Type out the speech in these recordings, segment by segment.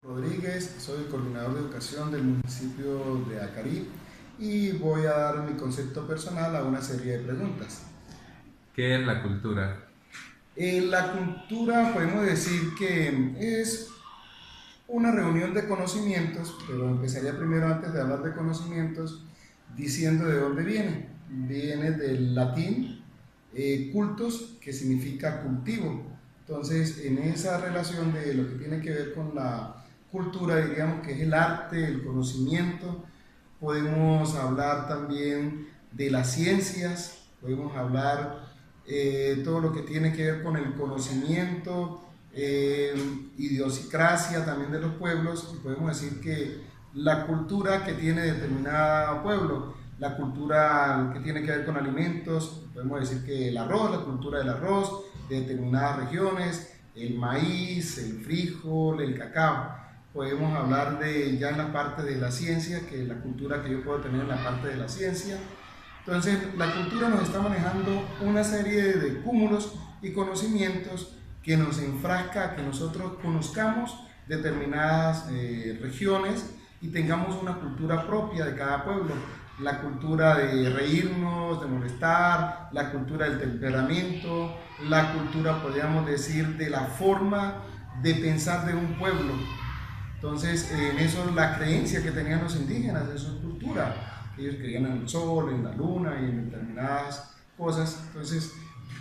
Rodríguez, soy coordinador de educación del municipio de Acarí y voy a dar mi concepto personal a una serie de preguntas. ¿Qué es la cultura? La cultura podemos decir que es una reunión de conocimientos, pero empezaría primero antes de hablar de conocimientos diciendo de dónde viene. Viene del latín cultus, que significa cultivo. Entonces, en esa relación de lo que tiene que ver con la cultura, diríamos que es el arte, el conocimiento, podemos hablar también de las ciencias, podemos hablar todo lo que tiene que ver con el conocimiento, idiosincrasia también de los pueblos, y podemos decir que la cultura que tiene determinado pueblo, la cultura que tiene que ver con alimentos, podemos decir que el arroz, la cultura del arroz de determinadas regiones, el maíz, el frijol, el cacao. Podemos hablar de ya en la parte de la ciencia, que es la cultura que yo puedo tener en la parte de la ciencia. Entonces, la cultura nos está manejando una serie de cúmulos y conocimientos que nos enfrasca a que nosotros conozcamos determinadas regiones y tengamos una cultura propia de cada pueblo. La cultura de reírnos, de molestar, la cultura del temperamento, la cultura, podríamos decir, de la forma de pensar de un pueblo. Entonces, en eso la creencia que tenían los indígenas de su cultura, ellos creían en el sol, en la luna y en determinadas cosas. Entonces,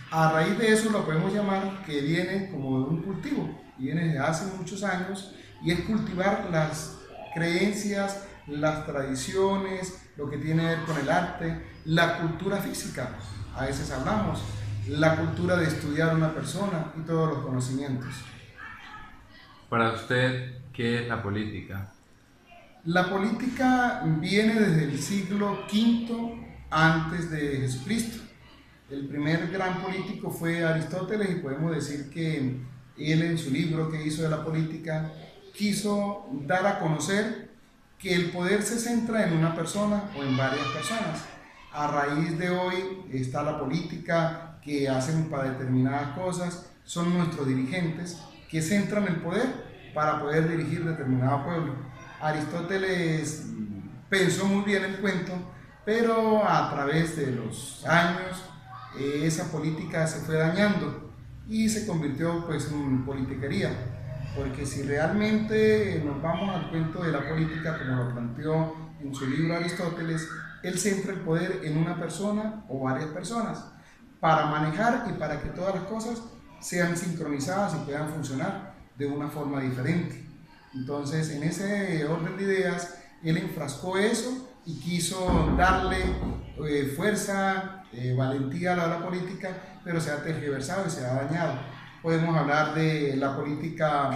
a raíz de eso lo podemos llamar que viene como de un cultivo, viene desde hace muchos años y es cultivar las creencias, las tradiciones, lo que tiene que ver con el arte, la cultura física, a veces hablamos, la cultura de estudiar a una persona y todos los conocimientos. Para usted, ¿qué es la política? La política viene desde el siglo V antes de Jesucristo. El primer gran político fue Aristóteles y podemos decir que él en su libro que hizo de la política quiso dar a conocer que el poder se centra en una persona o en varias personas. A raíz de hoy está la política que hacen para determinadas cosas, son nuestros dirigentes que centran el poder para poder dirigir determinado pueblo. Aristóteles pensó muy bien el cuento, pero a través de los años esa política se fue dañando y se convirtió pues en politiquería, porque si realmente nos vamos al cuento de la política como lo planteó en su libro Aristóteles, él centra el poder en una persona o varias personas para manejar y para que todas las cosas sean sincronizadas y puedan funcionar de una forma diferente. Entonces, en ese orden de ideas, él enfrascó eso y quiso darle fuerza, valentía a la política, pero se ha tergiversado y se ha dañado. Podemos hablar de la política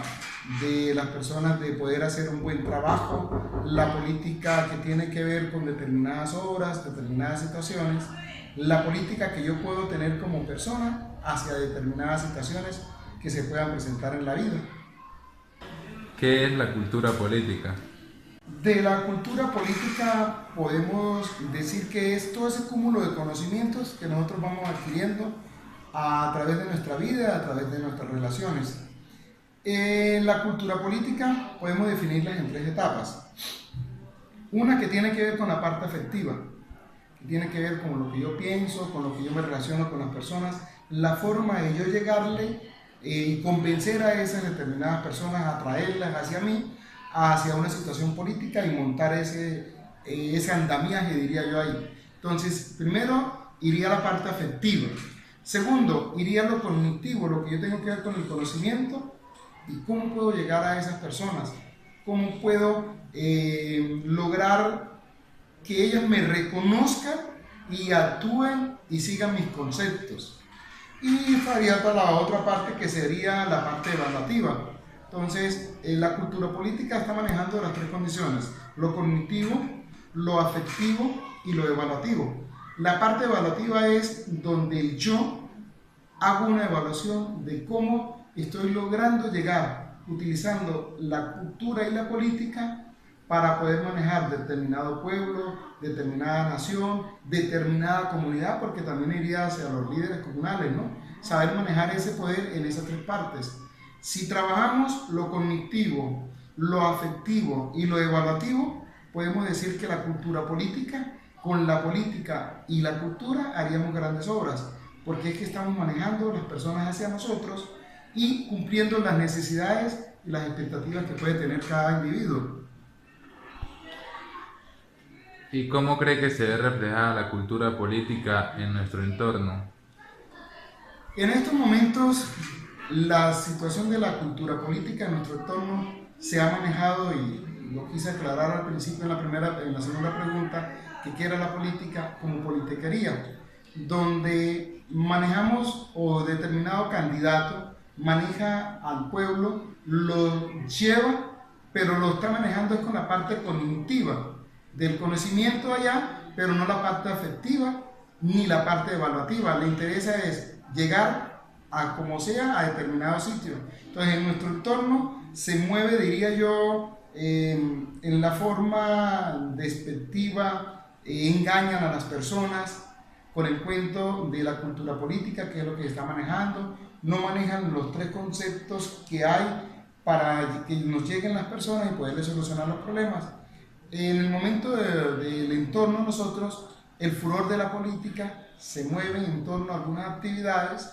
de las personas de poder hacer un buen trabajo, la política que tiene que ver con determinadas obras, determinadas situaciones, la política que yo puedo tener como persona hacia determinadas situaciones que se puedan presentar en la vida. ¿Qué es la cultura política? De la cultura política podemos decir que es todo ese cúmulo de conocimientos que nosotros vamos adquiriendo a través de nuestra vida, a través de nuestras relaciones. La cultura política podemos definirla en tres etapas. Una que tiene que ver con la parte afectiva, que tiene que ver con lo que yo pienso, con lo que yo me relaciono con las personas, la forma de yo llegarle y convencer a esas determinadas personas, atraerlas hacia mí, hacia una situación política y montar ese andamiaje, diría yo ahí. Entonces, primero iría a la parte afectiva. Segundo, iría a lo cognitivo, lo que yo tengo que ver con el conocimiento y cómo puedo llegar a esas personas, cómo puedo lograr que ellas me reconozcan y actúen y sigan mis conceptos. Y estaría para la otra parte que sería la parte evaluativa. Entonces, la cultura política está manejando las tres condiciones: lo cognitivo, lo afectivo y lo evaluativo. La parte evaluativa es donde el yo hago una evaluación de cómo estoy logrando llegar utilizando la cultura y la política para poder manejar determinado pueblo, determinada nación, determinada comunidad, porque también iría hacia los líderes comunales, ¿no? Saber manejar ese poder en esas tres partes. Si trabajamos lo cognitivo lo afectivo y lo evaluativo, podemos decir que la cultura política, con la política y la cultura haríamos grandes obras, porque es que estamos manejando las personas hacia nosotros y cumpliendo las necesidades y las expectativas que puede tener cada individuo. ¿Y cómo cree que se ve reflejada la cultura política en nuestro entorno? En estos momentos, la situación de la cultura política en nuestro entorno se ha manejado, y lo quise aclarar al principio en la segunda pregunta, que qué era la política, como politiquería, donde manejamos o determinado candidato maneja al pueblo, lo lleva, pero lo está manejando es con la parte cognitiva, del conocimiento allá, pero no la parte afectiva ni la parte evaluativa. Le interesa es llegar a como sea a determinado sitio. Entonces en nuestro entorno se mueve, diría yo, en la forma despectiva, engañan a las personas con el cuento de la cultura política, que es lo que se está manejando, no manejan los tres conceptos que hay para que nos lleguen las personas y poderles solucionar los problemas. En el momento del entorno nosotros, el furor de la política se mueve en torno a algunas actividades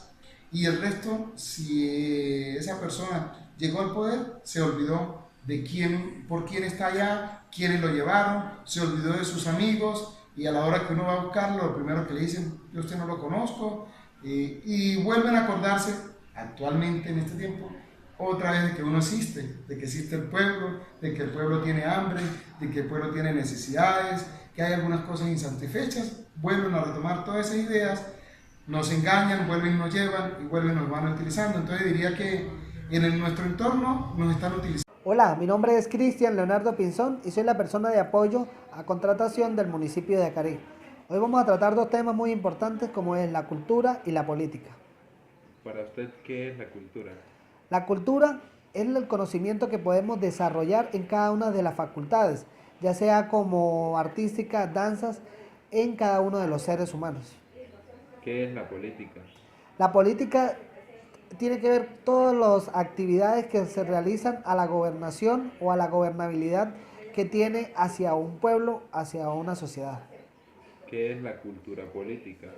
y el resto, si esa persona llegó al poder, se olvidó de quién, por quién está allá, quiénes lo llevaron, se olvidó de sus amigos y a la hora que uno va a buscarlo, lo primero que le dicen, yo a usted no lo conozco, y vuelven a acordarse actualmente en este tiempo otra vez de que uno existe, de que existe el pueblo, de que el pueblo tiene hambre, de que el pueblo tiene necesidades, que hay algunas cosas insatisfechas, vuelven a retomar todas esas ideas, nos engañan, vuelven y nos llevan y vuelven y nos van utilizando. Entonces diría que nuestro entorno nos están utilizando. Hola, mi nombre es Cristian Leonardo Pinzón y soy la persona de apoyo a contratación del municipio de Acarí. Hoy vamos a tratar dos temas muy importantes como es la cultura y la política. Para usted, ¿qué es la cultura? La cultura es el conocimiento que podemos desarrollar en cada una de las facultades, ya sea como artística, danzas, en cada uno de los seres humanos. ¿Qué es la política? La política tiene que ver todas las actividades que se realizan a la gobernación o a la gobernabilidad que tiene hacia un pueblo, hacia una sociedad. ¿Qué es la cultura política?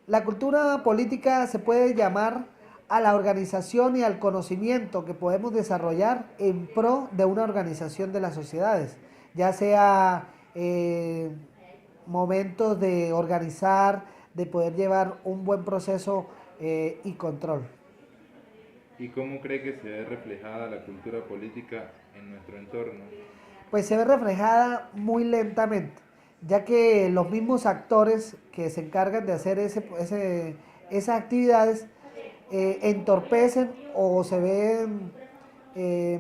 La cultura política se puede llamar a la organización y al conocimiento que podemos desarrollar en pro de una organización de las sociedades, ya sea momentos de organizar, de poder llevar un buen proceso y control. ¿Y cómo cree que se ve reflejada la cultura política en nuestro entorno? Pues se ve reflejada muy lentamente, ya que los mismos actores que se encargan de hacer esas actividades entorpecen o se ven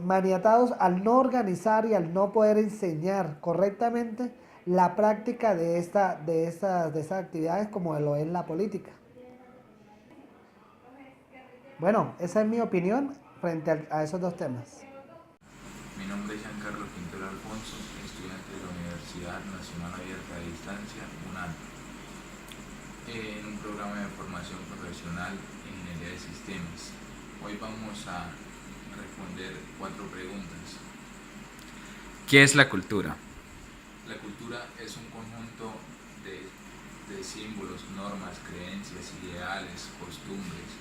maniatados al no organizar y al no poder enseñar correctamente la práctica de estas actividades como lo es la política. Bueno, esa es mi opinión frente a esos dos temas. Mi nombre es Giancarlo Quintero Alfonso, estudiante de la Universidad Nacional Abierta de Distancia, UNAM, en un programa de formación profesional en Ingeniería de Sistemas. Hoy vamos a responder 4 preguntas. ¿Qué es la cultura? La cultura es un conjunto de símbolos, normas, creencias, ideales, costumbres,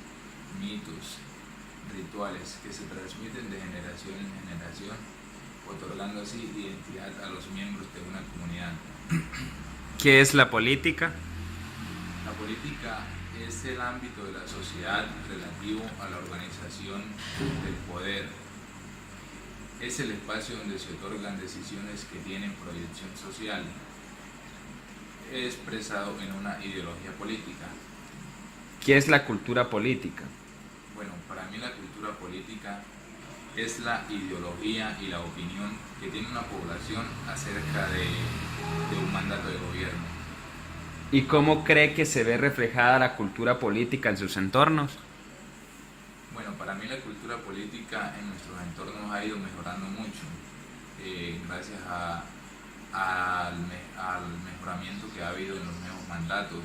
mitos, rituales que se transmiten de generación en generación, otorgando así identidad a los miembros de una comunidad. ¿Qué es la política? La política es el ámbito de la sociedad relativo a la organización del poder. Es el espacio donde se otorgan decisiones que tienen proyección social, expresado en una ideología política. ¿Qué es la cultura política? Bueno, para mí la cultura política es la ideología y la opinión que tiene una población acerca de un mandato de gobierno. ¿Y cómo cree que se ve reflejada la cultura política en sus entornos? Bueno, para mí la cultura política en nuestros entornos ha ido mejorando mucho, gracias al mejoramiento que ha habido en los nuevos mandatos.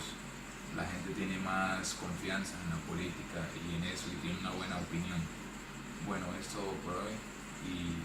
La gente tiene más confianza en la política y en eso y tiene una buena opinión. Bueno, esto por hoy y